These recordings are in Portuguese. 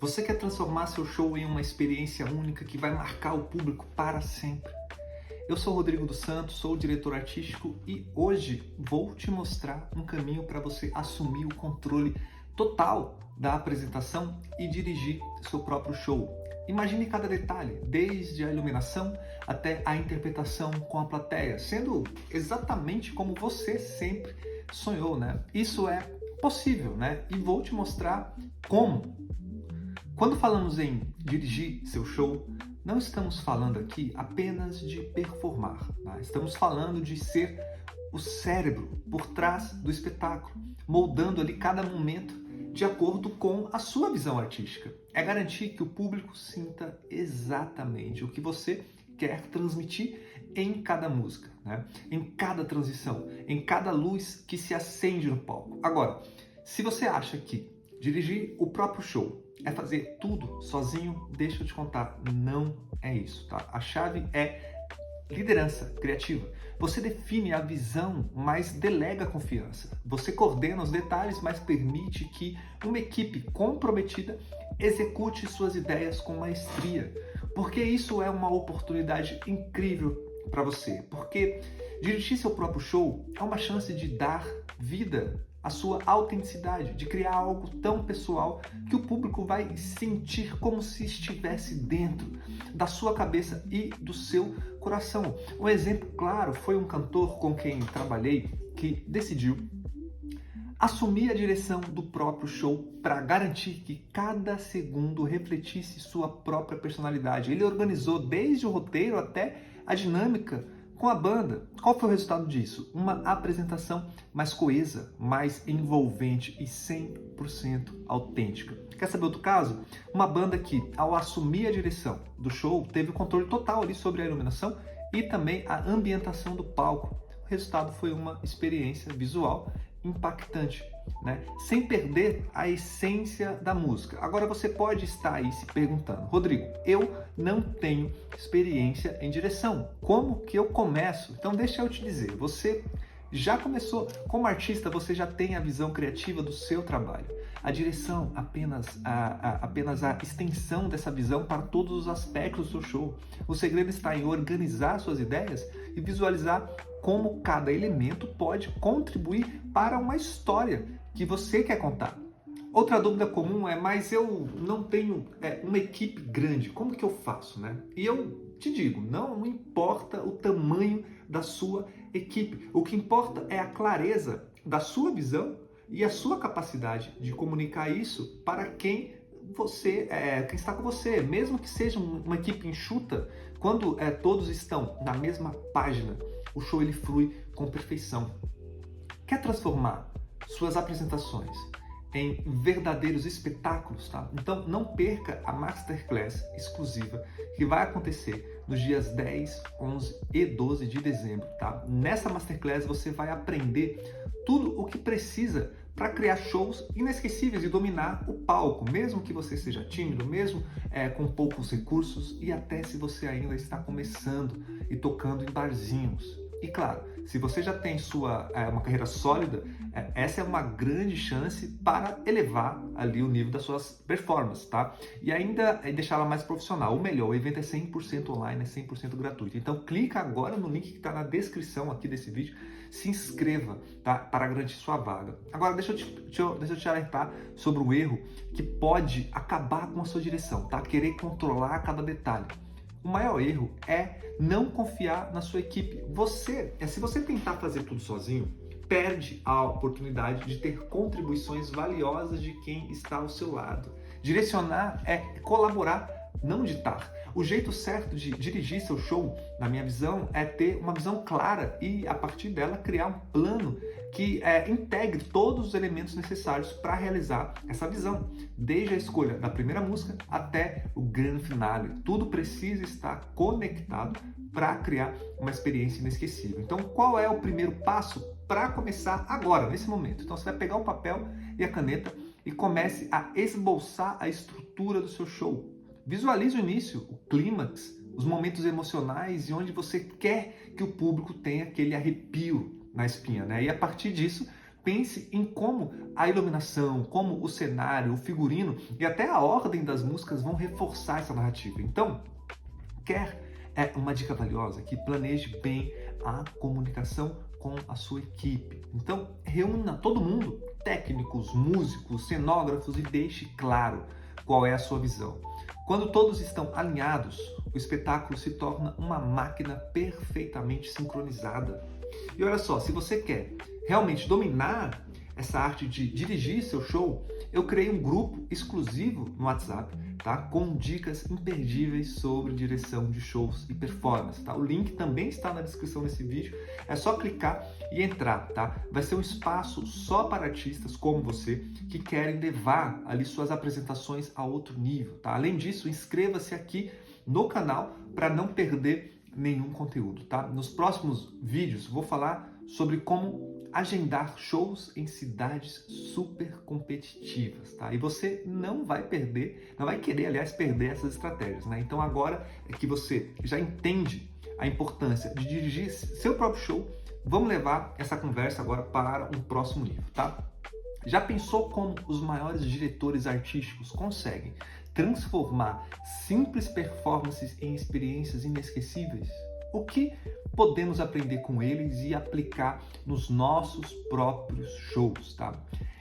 Você quer transformar seu show em uma experiência única que vai marcar o público para sempre? Eu sou Rodrigo dos Santos, sou o diretor artístico e hoje vou te mostrar um caminho para você assumir o controle total da apresentação e dirigir seu próprio show. Imagine cada detalhe, desde a iluminação até a interpretação com a plateia, sendo exatamente como você sempre sonhou, né? Isso é possível, né? E vou te mostrar como. Quando falamos em dirigir seu show, não estamos falando aqui apenas de performar, tá? Estamos falando de ser o cérebro por trás do espetáculo, moldando ali cada momento de acordo com a sua visão artística. É garantir que o público sinta exatamente o que você quer transmitir em cada música, né? Em cada transição, em cada luz que se acende no palco. Agora, se você acha que dirigir o próprio show é fazer tudo sozinho, deixa eu te contar, não é isso, tá? A chave é liderança criativa. Você define a visão, mas delega a confiança. Você coordena os detalhes, mas permite que uma equipe comprometida execute suas ideias com maestria. Porque isso é uma oportunidade incrível para você. Porque dirigir seu próprio show é uma chance de dar vida à sua autenticidade, de criar algo tão pessoal que o público vai sentir como se estivesse dentro da sua cabeça e do seu coração. Um exemplo claro foi um cantor com quem trabalhei que decidiu assumir a direção do próprio show para garantir que cada segundo refletisse sua própria personalidade. Ele organizou desde o roteiro até a dinâmica com a banda. Qual foi o resultado disso? Uma apresentação mais coesa, mais envolvente e 100% autêntica. Quer saber outro caso? Uma banda que, ao assumir a direção do show, teve o controle total ali sobre a iluminação e também a ambientação do palco. O resultado foi uma experiência visual impactante, né? Sem perder a essência da música. Agora você pode estar aí se perguntando, Rodrigo, eu não tenho experiência em direção. Como que eu começo? Então deixa eu te dizer, você já começou como artista, você já tem a visão criativa do seu trabalho. A direção apenas a extensão dessa visão para todos os aspectos do seu show. O segredo está em organizar suas ideias e visualizar como cada elemento pode contribuir para uma história que você quer contar. Outra dúvida comum é, mas eu não tenho uma equipe grande, como que eu faço, né? E eu te digo, não importa o tamanho da sua equipe, o que importa é a clareza da sua visão e a sua capacidade de comunicar isso para quem está com você, mesmo que seja uma equipe enxuta, quando todos estão na mesma página, o show ele flui com perfeição. Quer transformar suas apresentações em verdadeiros espetáculos, tá? Então não perca a Masterclass exclusiva que vai acontecer nos dias 10, 11 e 12 de dezembro, tá? Nessa Masterclass você vai aprender tudo o que precisa para criar shows inesquecíveis e dominar o palco, mesmo que você seja tímido, mesmo com poucos recursos e até se você ainda está começando e tocando em barzinhos. E claro, se você já tem uma carreira sólida, essa é uma grande chance para elevar ali o nível das suas performances, tá? E ainda deixá-la mais profissional. O melhor, o evento é 100% online, é 100% gratuito. Então clica agora no link que está na descrição aqui desse vídeo, se inscreva, tá? Para garantir sua vaga. Agora deixa eu te alertar sobre um erro que pode acabar com a sua direção, tá? Querer controlar cada detalhe. O maior erro é não confiar na sua equipe. Se você tentar fazer tudo sozinho, perde a oportunidade de ter contribuições valiosas de quem está ao seu lado. Direcionar é colaborar, não ditar. O jeito certo de dirigir seu show, na minha visão, é ter uma visão clara e, a partir dela, criar um plano que integre todos os elementos necessários para realizar essa visão, desde a escolha da primeira música até o grande finale. Tudo precisa estar conectado para criar uma experiência inesquecível. Então, qual é o primeiro passo para começar agora, nesse momento? Então, você vai pegar o papel e a caneta e comece a esboçar a estrutura do seu show. Visualize o início, o clímax, os momentos emocionais e onde você quer que o público tenha aquele arrepio na espinha, né? E a partir disso, pense em como a iluminação, como o cenário, o figurino e até a ordem das músicas vão reforçar essa narrativa. Então, uma dica valiosa que planeje bem a comunicação com a sua equipe. Então, reúna todo mundo, técnicos, músicos, cenógrafos, e deixe claro qual é a sua visão. Quando todos estão alinhados, o espetáculo se torna uma máquina perfeitamente sincronizada. E olha só, se você quer realmente dominar essa arte de dirigir seu show, eu criei um grupo exclusivo no WhatsApp, tá? Com dicas imperdíveis sobre direção de shows e performance, tá? O link também está na descrição desse vídeo, é só clicar e entrar, tá? Vai ser um espaço só para artistas como você que querem levar ali suas apresentações a outro nível, tá? Além disso, inscreva-se aqui no canal para não perder nenhum conteúdo, tá? Nos próximos vídeos vou falar sobre como agendar shows em cidades super competitivas, tá? E você não vai querer, aliás, perder essas estratégias, né? Então agora é que você já entende a importância de dirigir seu próprio show, vamos levar essa conversa agora para um próximo nível, tá? Já pensou como os maiores diretores artísticos conseguem transformar simples performances em experiências inesquecíveis? O que podemos aprender com eles e aplicar nos nossos próprios shows, tá?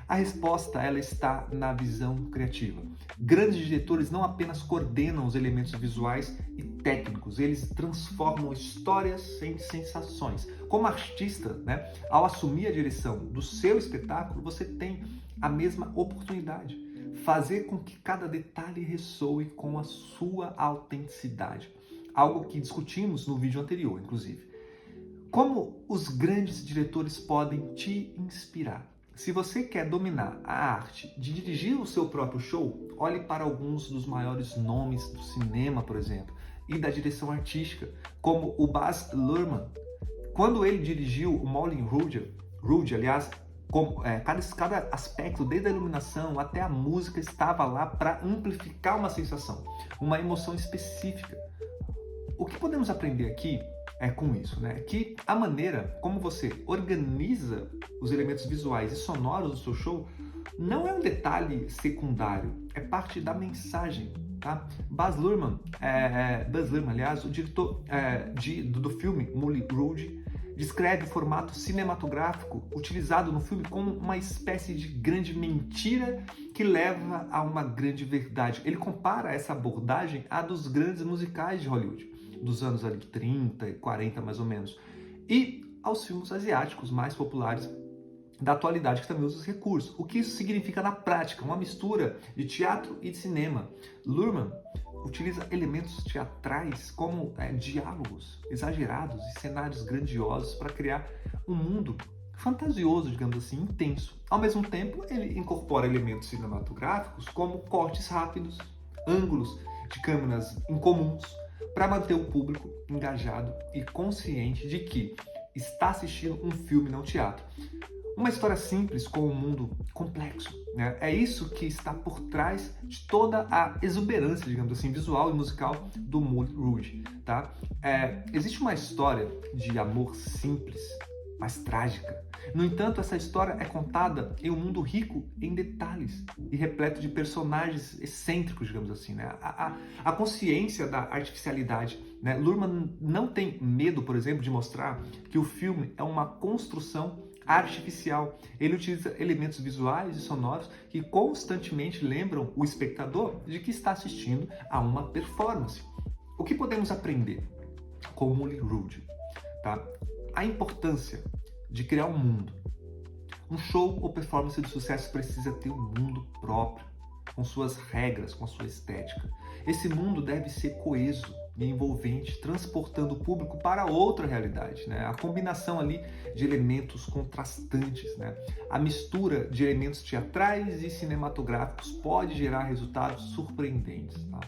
A resposta, ela está na visão criativa. Grandes diretores não apenas coordenam os elementos visuais e técnicos, eles transformam histórias em sensações. Como artista, né, ao assumir a direção do seu espetáculo, você tem a mesma oportunidade. Fazer com que cada detalhe ressoe com a sua autenticidade. Algo que discutimos no vídeo anterior, inclusive. Como os grandes diretores podem te inspirar? Se você quer dominar a arte de dirigir o seu próprio show, olhe para alguns dos maiores nomes do cinema, por exemplo, e da direção artística, como o Baz Luhrmann. Quando ele dirigiu o Moulin Rouge, aliás, cada aspecto, desde a iluminação até a música, estava lá para amplificar uma sensação, uma emoção específica. O que podemos aprender aqui com isso, né? Que a maneira como você organiza os elementos visuais e sonoros do seu show não é um detalhe secundário, é parte da mensagem, tá? Baz Luhrmann, aliás, o diretor do filme Moulin Rouge, descreve o formato cinematográfico utilizado no filme como uma espécie de grande mentira que leva a uma grande verdade. Ele compara essa abordagem à dos grandes musicais de Hollywood, dos anos ali 30 e 40 mais ou menos, e aos filmes asiáticos mais populares da atualidade que também usam os recursos. O que isso significa na prática? Uma mistura de teatro e de cinema. Luhrmann utiliza elementos teatrais como diálogos exagerados e cenários grandiosos para criar um mundo fantasioso, digamos assim, intenso. Ao mesmo tempo, ele incorpora elementos cinematográficos como cortes rápidos, ângulos de câmeras incomuns, para manter o público engajado e consciente de que está assistindo um filme, não teatro. Uma história simples com um mundo complexo, né? É isso que está por trás de toda a exuberância, digamos assim, visual e musical do Moulin Rouge, tá? Existe uma história de amor simples, mas trágica. No entanto, essa história é contada em um mundo rico em detalhes e repleto de personagens excêntricos, digamos assim, né? A consciência da artificialidade, né? Luhrmann não tem medo, por exemplo, de mostrar que o filme é uma construção artificial. Ele utiliza elementos visuais e sonoros que constantemente lembram o espectador de que está assistindo a uma performance. O que podemos aprender com o Moulin Rouge, tá? A importância de criar um mundo. Um show ou performance de sucesso precisa ter um mundo próprio, com suas regras, com a sua estética. Esse mundo deve ser coeso e envolvente, transportando o público para outra realidade, né? A combinação ali de elementos contrastantes, né? A mistura de elementos teatrais e cinematográficos pode gerar resultados surpreendentes, tá?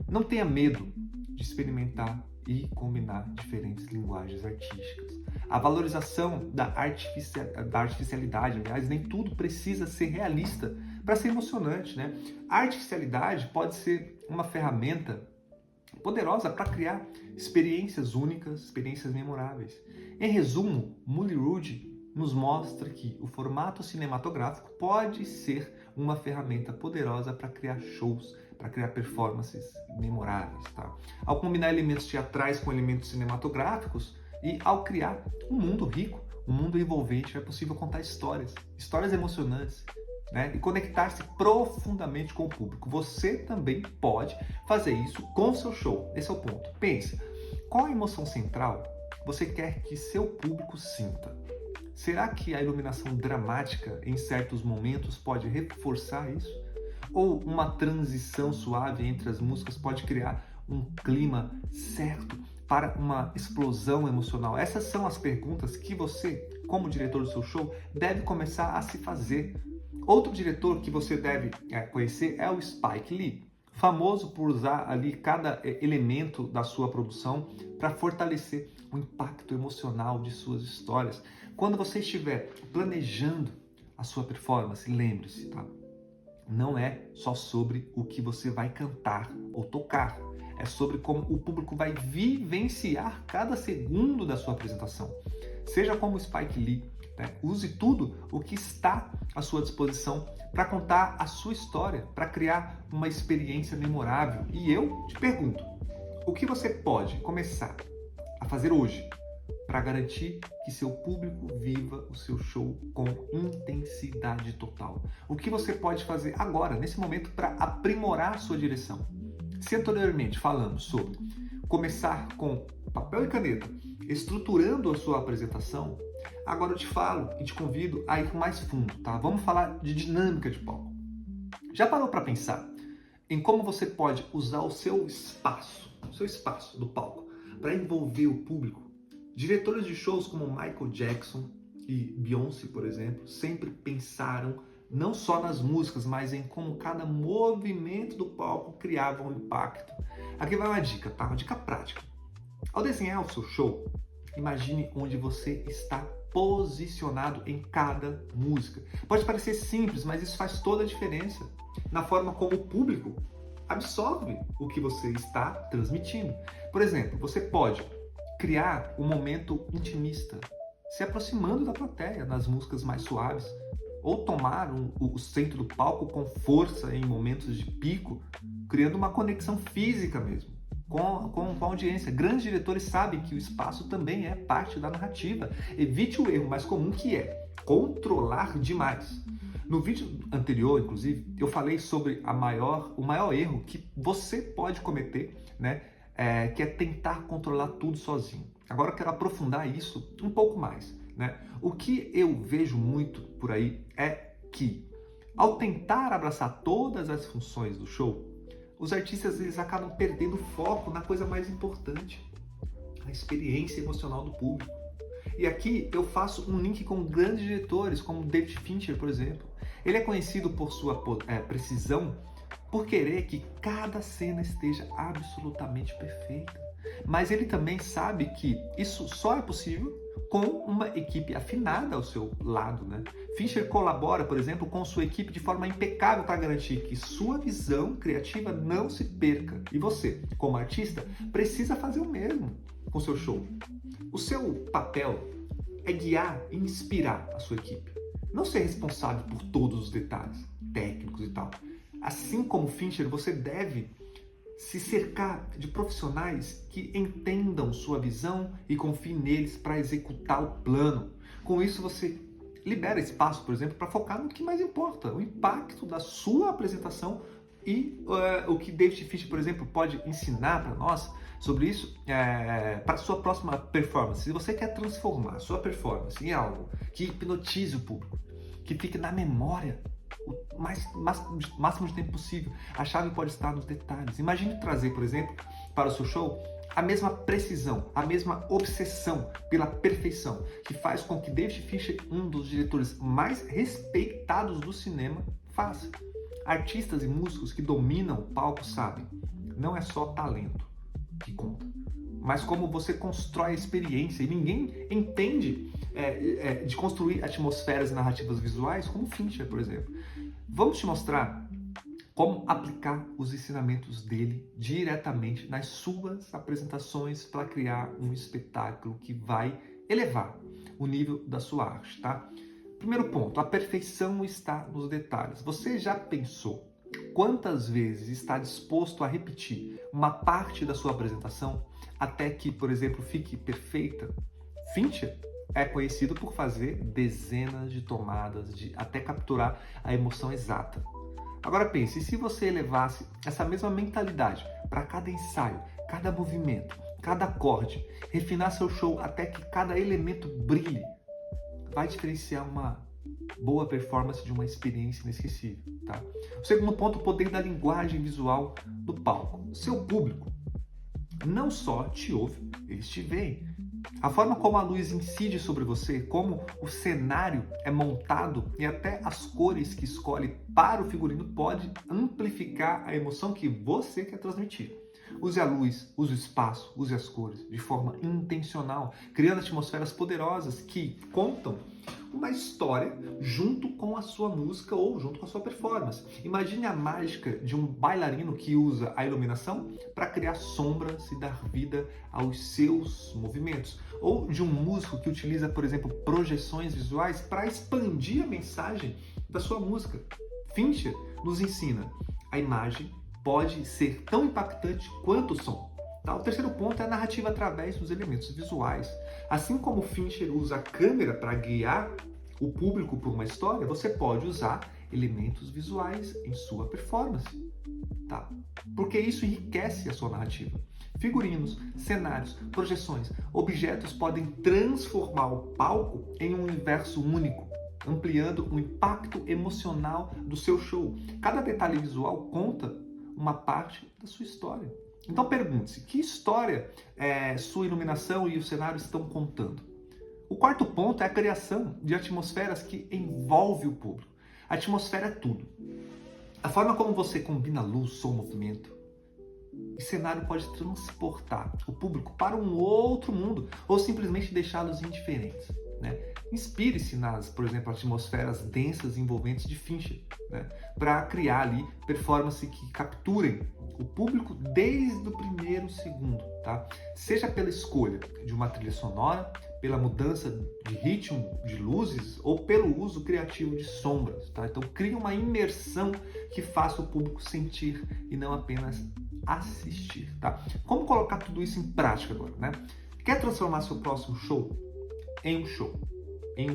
Não tenha medo de experimentar e combinar diferentes linguagens artísticas. A valorização da artificialidade, aliás, nem tudo precisa ser realista para ser emocionante, né? A artificialidade pode ser uma ferramenta poderosa para criar experiências únicas, experiências memoráveis. Em resumo, Moulin Rouge nos mostra que o formato cinematográfico pode ser uma ferramenta poderosa para criar shows, para criar performances memoráveis, tá? Ao combinar elementos teatrais com elementos cinematográficos e ao criar um mundo rico, um mundo envolvente, é possível contar histórias emocionantes, né? E conectar-se profundamente com o público. Você também pode fazer isso com o seu show. Esse é o ponto. Pense, qual a emoção central você quer que seu público sinta? Será que a iluminação dramática em certos momentos pode reforçar isso? Ou uma transição suave entre as músicas pode criar um clima certo para uma explosão emocional? Essas são as perguntas que você, como diretor do seu show, deve começar a se fazer. Outro diretor que você deve conhecer é o Spike Lee, famoso por usar ali cada elemento da sua produção para fortalecer o impacto emocional de suas histórias. Quando você estiver planejando a sua performance, lembre-se, tá? Não é só sobre o que você vai cantar ou tocar, é sobre como o público vai vivenciar cada segundo da sua apresentação. Seja como o Spike Lee, né? Use tudo o que está à sua disposição para contar a sua história, para criar uma experiência memorável. E eu te pergunto, o que você pode começar a fazer hoje para garantir que seu público viva o seu show com intensidade total? O que você pode fazer agora, nesse momento, para aprimorar a sua direção? Se anteriormente falamos sobre começar com papel e caneta, estruturando a sua apresentação, agora eu te falo e te convido a ir mais fundo, tá? Vamos falar de dinâmica de palco. Já parou para pensar em como você pode usar o seu espaço do palco para envolver o público? Diretores de shows como Michael Jackson e Beyoncé, por exemplo, sempre pensaram não só nas músicas, mas em como cada movimento do palco criava um impacto. Aqui vai uma dica, tá? Uma dica prática. Ao desenhar o seu show, imagine onde você está posicionado em cada música. Pode parecer simples, mas isso faz toda a diferença na forma como o público absorve o que você está transmitindo. Por exemplo, você pode criar um momento intimista, se aproximando da plateia nas músicas mais suaves, ou tomar o centro do palco com força em momentos de pico, criando uma conexão física mesmo com a audiência. Grandes diretores sabem que o espaço também é parte da narrativa. Evite o erro mais comum, que é controlar demais. No vídeo anterior, inclusive, eu falei sobre o maior erro que você pode cometer, né? Que é tentar controlar tudo sozinho. Agora eu quero aprofundar isso um pouco mais, né? O que eu vejo muito por aí é que, ao tentar abraçar todas as funções do show, os artistas eles acabam perdendo foco na coisa mais importante, a experiência emocional do público. E aqui eu faço um link com grandes diretores, como David Fincher, por exemplo. Ele é conhecido por sua precisão, por querer que cada cena esteja absolutamente perfeita. Mas ele também sabe que isso só é possível com uma equipe afinada ao seu lado, né? Fincher colabora, por exemplo, com sua equipe de forma impecável para garantir que sua visão criativa não se perca. E você, como artista, precisa fazer o mesmo com seu show. O seu papel é guiar e inspirar a sua equipe. Não ser responsável por todos os detalhes técnicos e tal. Assim como Fincher, você deve se cercar de profissionais que entendam sua visão e confiem neles para executar o plano. Com isso, você libera espaço, por exemplo, para focar no que mais importa, o impacto da sua apresentação e o que David Fincher, por exemplo, pode ensinar para nós sobre isso para a sua próxima performance. Se você quer transformar a sua performance em algo que hipnotize o público, que fique na memória o máximo de tempo possível, a chave pode estar nos detalhes. Imagine trazer, por exemplo, para o seu show a mesma precisão, a mesma obsessão pela perfeição que faz com que David Fincher, um dos diretores mais respeitados do cinema, faça. Artistas e músicos que dominam o palco sabem, não é só talento que conta, mas como você constrói a experiência. E ninguém entende de construir atmosferas e narrativas visuais como Fincher, por exemplo. Vamos te mostrar como aplicar os ensinamentos dele diretamente nas suas apresentações para criar um espetáculo que vai elevar o nível da sua arte, tá? Primeiro ponto, a perfeição está nos detalhes. Você já pensou quantas vezes está disposto a repetir uma parte da sua apresentação até que, por exemplo, fique perfeita? Fincher é conhecido por fazer dezenas de tomadas até capturar a emoção exata. Agora pense, se você elevasse essa mesma mentalidade para cada ensaio, cada movimento, cada acorde, refinar seu show até que cada elemento brilhe, vai diferenciar uma boa performance de uma experiência inesquecível, tá? O segundo ponto, o poder da linguagem visual do palco. Seu público não só te ouve, eles te veem. A forma como a luz incide sobre você, como o cenário é montado e até as cores que escolhe para o figurino pode amplificar a emoção que você quer transmitir. Use a luz, use o espaço, use as cores de forma intencional, criando atmosferas poderosas que contam uma história junto com a sua música ou junto com a sua performance. Imagine a mágica de um bailarino que usa a iluminação para criar sombras e dar vida aos seus movimentos. Ou de um músico que utiliza, por exemplo, projeções visuais para expandir a mensagem da sua música. Fincher nos ensina: a imagem pode ser tão impactante quanto o som. Tá? O terceiro ponto é a narrativa através dos elementos visuais. Assim como Fincher usa a câmera para guiar o público por uma história, você pode usar elementos visuais em sua performance. Tá? Porque isso enriquece a sua narrativa. Figurinos, cenários, projeções, objetos podem transformar o palco em um universo único, ampliando o impacto emocional do seu show. Cada detalhe visual conta uma parte da sua história. Então pergunte-se, que história sua iluminação e o cenário estão contando? O quarto ponto é a criação de atmosferas que envolve o público. A atmosfera é tudo. A forma como você combina luz, som, movimento e cenário pode transportar o público para um outro mundo ou simplesmente deixá-los indiferentes, né? Inspire-se nas, por exemplo, atmosferas densas e envolventes de Fincher, né? Para criar ali performances que capturem o público desde o primeiro segundo, tá? Seja pela escolha de uma trilha sonora, pela mudança de ritmo de luzes ou pelo uso criativo de sombras, tá? Então crie uma imersão que faça o público sentir e não apenas assistir, tá? Como colocar tudo isso em prática agora, né? Quer transformar seu próximo show em um show? Em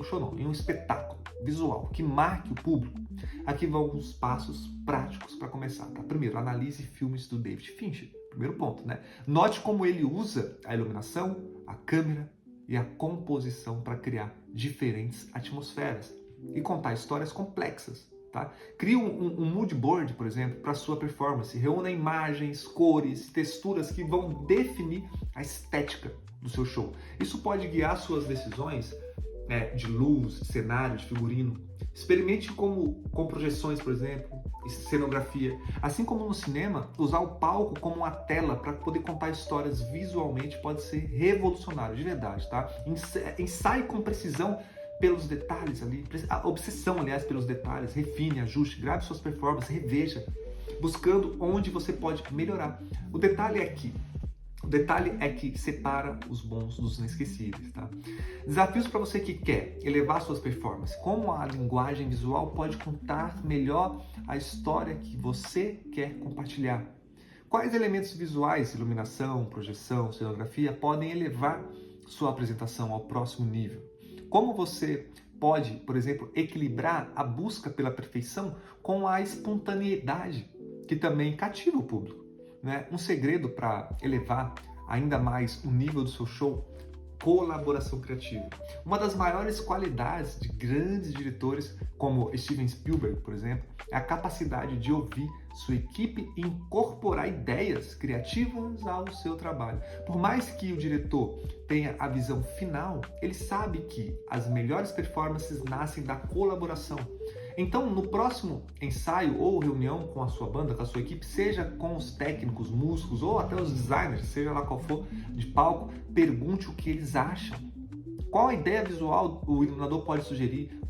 um espetáculo visual que marque o público? Aqui vão alguns passos práticos para começar, tá? Primeiro, analise filmes do David Fincher. Primeiro ponto, né? Note como ele usa a iluminação, a câmera e a composição para criar diferentes atmosferas e contar histórias complexas, tá? Crie um mood board, por exemplo, para sua performance. Reúna imagens, cores, texturas que vão definir a estética do seu show. Isso pode guiar suas decisões de luz, cenário, de figurino. Experimente com projeções, por exemplo, cenografia. Assim como no cinema, usar o palco como uma tela para poder contar histórias visualmente pode ser revolucionário, de verdade, tá? Ensaie com precisão pelos detalhes ali, a obsessão, aliás, pelos detalhes, refine, ajuste, grave suas performances, reveja, buscando onde você pode melhorar. O detalhe é que separa os bons dos inesquecíveis, tá? Desafios para você que quer elevar suas performances. Como a linguagem visual pode contar melhor a história que você quer compartilhar? Quais elementos visuais, iluminação, projeção, cenografia, podem elevar sua apresentação ao próximo nível? Como você pode, por exemplo, equilibrar a busca pela perfeição com a espontaneidade, que também cativa o público, né? Um segredo para elevar ainda mais o nível do seu show: colaboração criativa. Uma das maiores qualidades de grandes diretores como Steven Spielberg, por exemplo, é a capacidade de ouvir sua equipe e incorporar ideias criativas ao seu trabalho. Por mais que o diretor tenha a visão final, ele sabe que as melhores performances nascem da colaboração. Então, no próximo ensaio ou reunião com a sua banda, com a sua equipe, seja com os técnicos, músicos ou até os designers, seja lá qual for, de palco, pergunte o que eles acham. Qual a ideia visual o iluminador pode sugerir?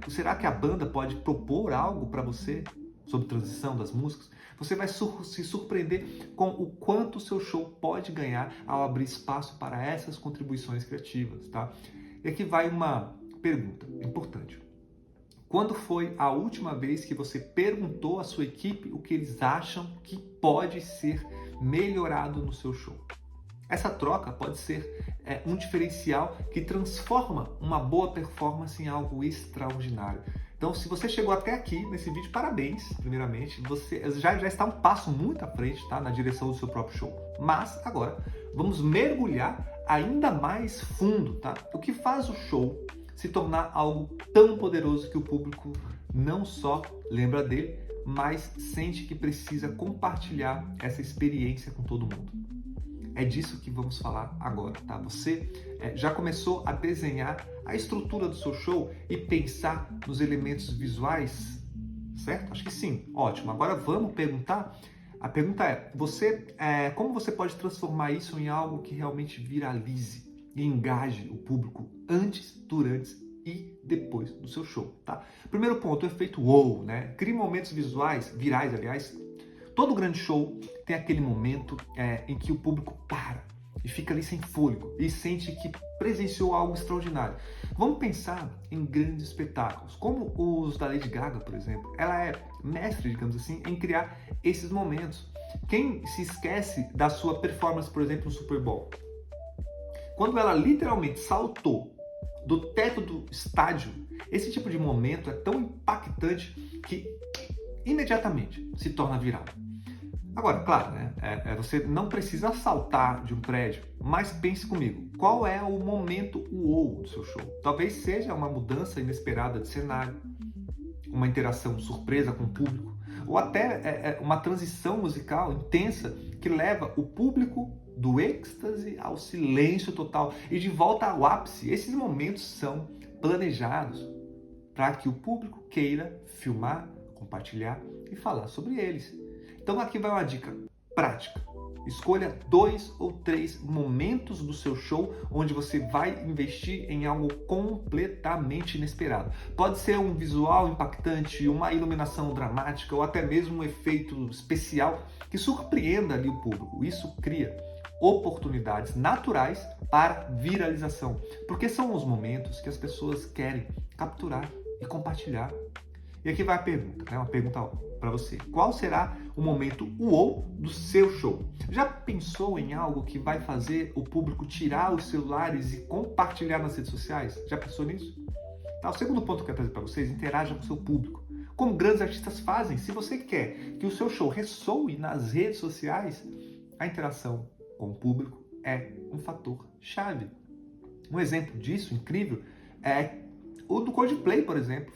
Será que a banda pode propor algo para você sobre transição das músicas, você vai se surpreender com o quanto o seu show pode ganhar ao abrir espaço para essas contribuições criativas, tá? E aqui vai uma pergunta importante. Quando foi a última vez que você perguntou à sua equipe o que eles acham que pode ser melhorado no seu show? Essa troca pode ser um diferencial que transforma uma boa performance em algo extraordinário. Então, se você chegou até aqui nesse vídeo, parabéns, primeiramente. Você já está um passo muito à frente, tá, na direção do seu próprio show. Mas, agora, vamos mergulhar ainda mais fundo, tá? O que faz o show se tornar algo tão poderoso que o público não só lembra dele, mas sente que precisa compartilhar essa experiência com todo mundo. É disso que vamos falar agora, tá? Você já começou a desenhar a estrutura do seu show e pensar nos elementos visuais, certo? Acho que sim. Ótimo. Agora vamos perguntar. A pergunta é, como você pode transformar isso em algo que realmente viralize e engaje o público antes, durante e depois do seu show, tá? Primeiro ponto, o efeito wow, né? Crie momentos virais, aliás. Todo grande show tem aquele momento em que o público para e fica ali sem fôlego e sente que presenciou algo extraordinário. Vamos pensar em grandes espetáculos, como os da Lady Gaga, por exemplo. Ela é mestre, digamos assim, em criar esses momentos. Quem se esquece da sua performance, por exemplo, no Super Bowl? Quando ela literalmente saltou do teto do estádio, esse tipo de momento é tão impactante que imediatamente se torna viral. Agora, claro, né? Você não precisa saltar de um prédio, mas pense comigo, qual é o momento wow do seu show? Talvez seja uma mudança inesperada de cenário, uma interação surpresa com o público, ou até uma transição musical intensa que leva o público do êxtase ao silêncio total e de volta ao ápice. Esses momentos são planejados para que o público queira filmar, compartilhar e falar sobre eles. Então aqui vai uma dica prática. Escolha 2 ou 3 momentos do seu show onde você vai investir em algo completamente inesperado. Pode ser um visual impactante, uma iluminação dramática ou até mesmo um efeito especial que surpreenda ali o público. Isso cria oportunidades naturais para viralização, porque são os momentos que as pessoas querem capturar e compartilhar. E aqui vai a pergunta, né? Uma pergunta para você. Qual será o momento wow do seu show? Já pensou em algo que vai fazer o público tirar os celulares e compartilhar nas redes sociais? Já pensou nisso? Tá, o segundo ponto que eu quero trazer para vocês, interaja com o seu público. Como grandes artistas fazem, se você quer que o seu show ressoe nas redes sociais, a interação com o público é um fator chave. Um exemplo disso, incrível, é o do Coldplay, por exemplo.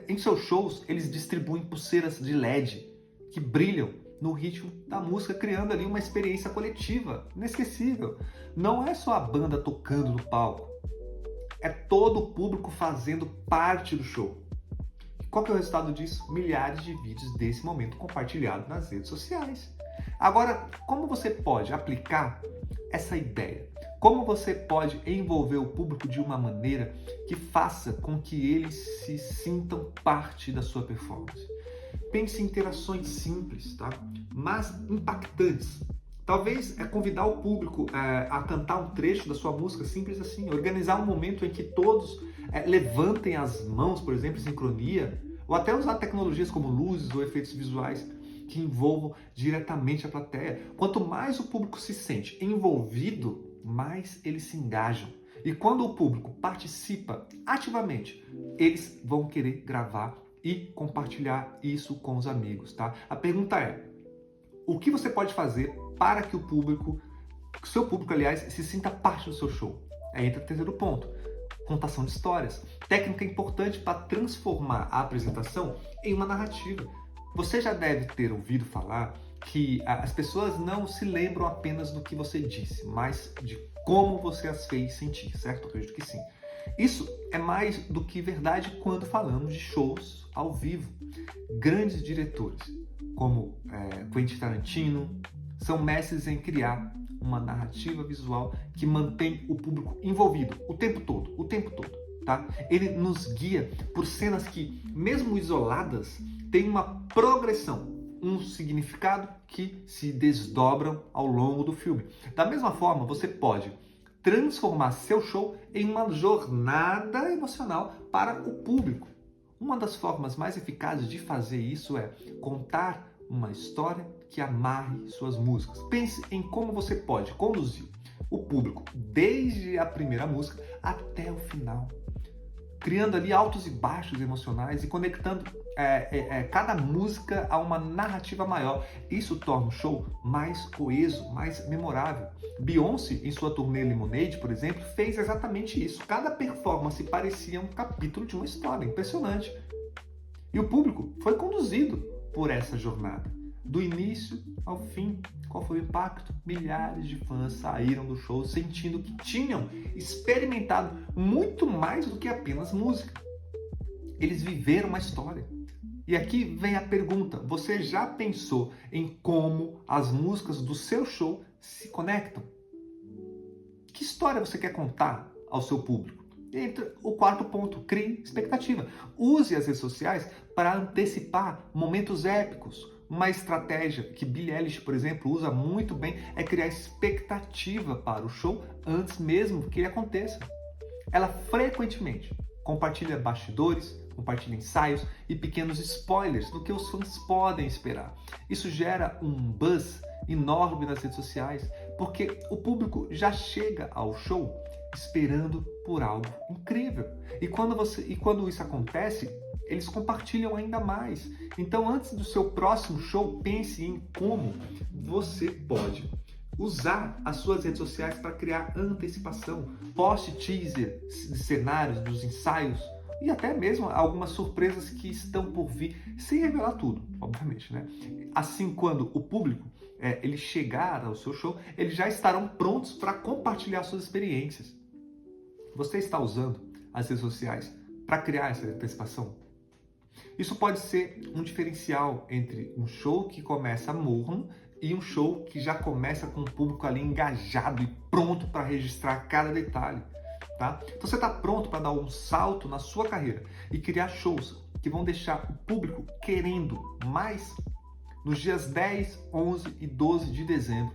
Em seus shows, eles distribuem pulseiras de LED que brilham no ritmo da música, criando ali uma experiência coletiva inesquecível. Não é só a banda tocando no palco, é todo o público fazendo parte do show. Qual que é o resultado disso? Milhares de vídeos desse momento compartilhados nas redes sociais. Agora, como você pode aplicar essa ideia? Como você pode envolver o público de uma maneira que faça com que eles se sintam parte da sua performance? Pense em interações simples, tá? Mas impactantes. Talvez convidar o público a cantar um trecho da sua música, simples assim. Organizar um momento em que todos levantem as mãos, por exemplo, em sincronia. Ou até usar tecnologias como luzes ou efeitos visuais que envolvam diretamente a plateia. Quanto mais o público se sente envolvido, mais eles se engajam. E quando o público participa ativamente, eles vão querer gravar e compartilhar isso com os amigos, tá? A pergunta é, o que você pode fazer para que o seu público, aliás, se sinta parte do seu show? Aí entra o terceiro ponto, contação de histórias. Técnica importante para transformar a apresentação em uma narrativa. Você já deve ter ouvido falar que as pessoas não se lembram apenas do que você disse, mas de como você as fez sentir, certo? Eu acredito que sim. Isso é mais do que verdade quando falamos de shows ao vivo. Grandes diretores, como Quentin Tarantino, são mestres em criar uma narrativa visual que mantém o público envolvido o tempo todo, tá? Ele nos guia por cenas que, mesmo isoladas, tem uma progressão, um significado que se desdobram ao longo do filme. Da mesma forma, você pode transformar seu show em uma jornada emocional para o público. Uma das formas mais eficazes de fazer isso é contar uma história que amarre suas músicas. Pense em como você pode conduzir o público desde a primeira música até o final, criando ali altos e baixos emocionais e conectando cada música a uma narrativa maior. Isso torna o show mais coeso, mais memorável. Beyoncé, em sua turnê Lemonade, por exemplo, fez exatamente isso. Cada performance parecia um capítulo de uma história, impressionante. E o público foi conduzido por essa jornada, do início ao fim. Qual foi o impacto? Milhares de fãs saíram do show sentindo que tinham experimentado muito mais do que apenas música. Eles viveram uma história. E aqui vem a pergunta: você já pensou em como as músicas do seu show se conectam? Que história você quer contar ao seu público? Entra o quarto ponto: crie expectativa. Use as redes sociais para antecipar momentos épicos. Uma estratégia que Billie Eilish, por exemplo, usa muito bem é criar expectativa para o show antes mesmo que ele aconteça. Ela frequentemente compartilha bastidores, compartilha ensaios e pequenos spoilers do que os fãs podem esperar. Isso gera um buzz enorme nas redes sociais, porque o público já chega ao show esperando por algo incrível. E quando isso acontece, eles compartilham ainda mais. Então, antes do seu próximo show, pense em como você pode usar as suas redes sociais para criar antecipação. Poste teaser de cenários, dos ensaios e até mesmo algumas surpresas que estão por vir, sem revelar tudo, obviamente, né? Assim, quando o público ele chegar ao seu show, eles já estarão prontos para compartilhar suas experiências. Você está usando as redes sociais para criar essa antecipação? Isso pode ser um diferencial entre um show que começa morno e um show que já começa com o público ali engajado e pronto para registrar cada detalhe, tá? Então você está pronto para dar um salto na sua carreira e criar shows que vão deixar o público querendo mais? Nos dias 10, 11 e 12 de dezembro,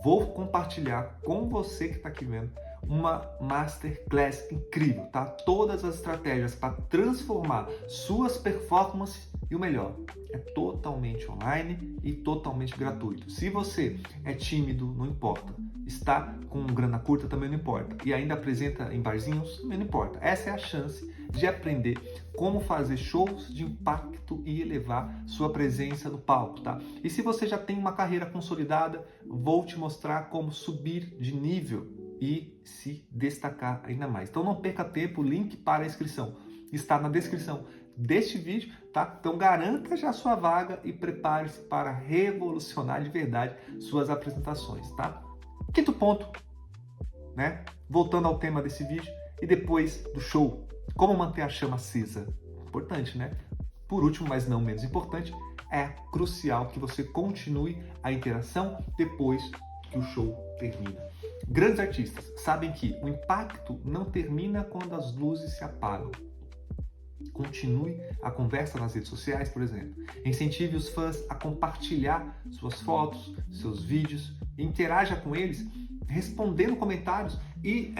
vou compartilhar com você que está aqui vendo uma masterclass incrível, tá? Todas as estratégias para transformar suas performances e o melhor, é totalmente online e totalmente gratuito. Se você é tímido, não importa. Está com grana curta, também não importa. E ainda apresenta em barzinhos, também não importa. Essa é a chance de aprender como fazer shows de impacto e elevar sua presença no palco, tá? E se você já tem uma carreira consolidada, vou te mostrar como subir de nível e se destacar ainda mais. Então não perca tempo, o link para a inscrição está na descrição deste vídeo, tá? Então garanta já a sua vaga e prepare-se para revolucionar de verdade suas apresentações, tá? Quinto ponto, né? Voltando ao tema desse vídeo, e depois do show, como manter a chama acesa? Importante, né? Por último, mas não menos importante, é crucial que você continue a interação depois que o show termina. Grandes artistas sabem que o impacto não termina quando as luzes se apagam. Continue a conversa nas redes sociais, por exemplo. Incentive os fãs a compartilhar suas fotos, seus vídeos, interaja com eles, respondendo comentários e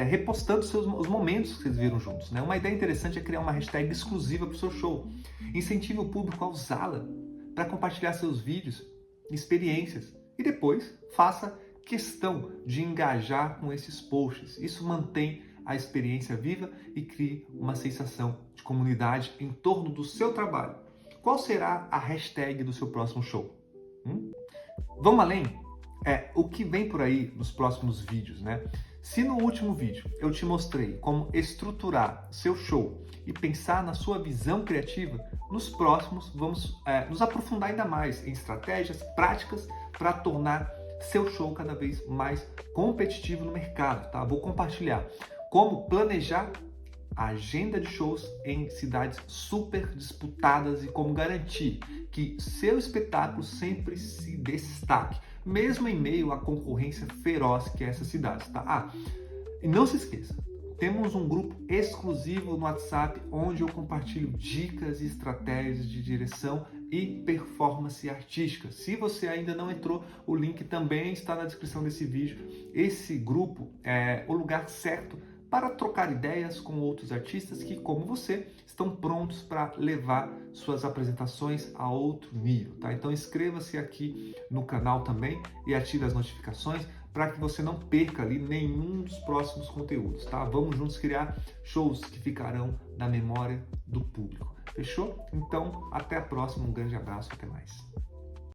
repostando os momentos que vocês viram juntos, né? Uma ideia interessante é criar uma hashtag exclusiva para o seu show. Incentive o público a usá-la para compartilhar seus vídeos, experiências e depois faça questão de engajar com esses posts. Isso mantém a experiência viva e cria uma sensação de comunidade em torno do seu trabalho. Qual será a hashtag do seu próximo show? Vamos além? O que vem por aí nos próximos vídeos, né? Se no último vídeo eu te mostrei como estruturar seu show e pensar na sua visão criativa, nos próximos vamos nos aprofundar ainda mais em estratégias práticas para tornar seu show cada vez mais competitivo no mercado, tá? Vou compartilhar como planejar a agenda de shows em cidades super disputadas e como garantir que seu espetáculo sempre se destaque, mesmo em meio à concorrência feroz que é essas cidades, tá? E não se esqueça, Temos um grupo exclusivo no WhatsApp onde eu compartilho dicas e estratégias de direção e performance artística. Se você ainda não entrou, o link também está na descrição desse vídeo. Esse grupo é o lugar certo para trocar ideias com outros artistas que, como você, estão prontos para levar suas apresentações a outro nível, tá? Então inscreva-se aqui no canal também e ative as notificações para que você não perca ali nenhum dos próximos conteúdos, tá? Vamos juntos criar shows que ficarão na memória do público. Fechou? Então, até a próxima, um grande abraço, até mais.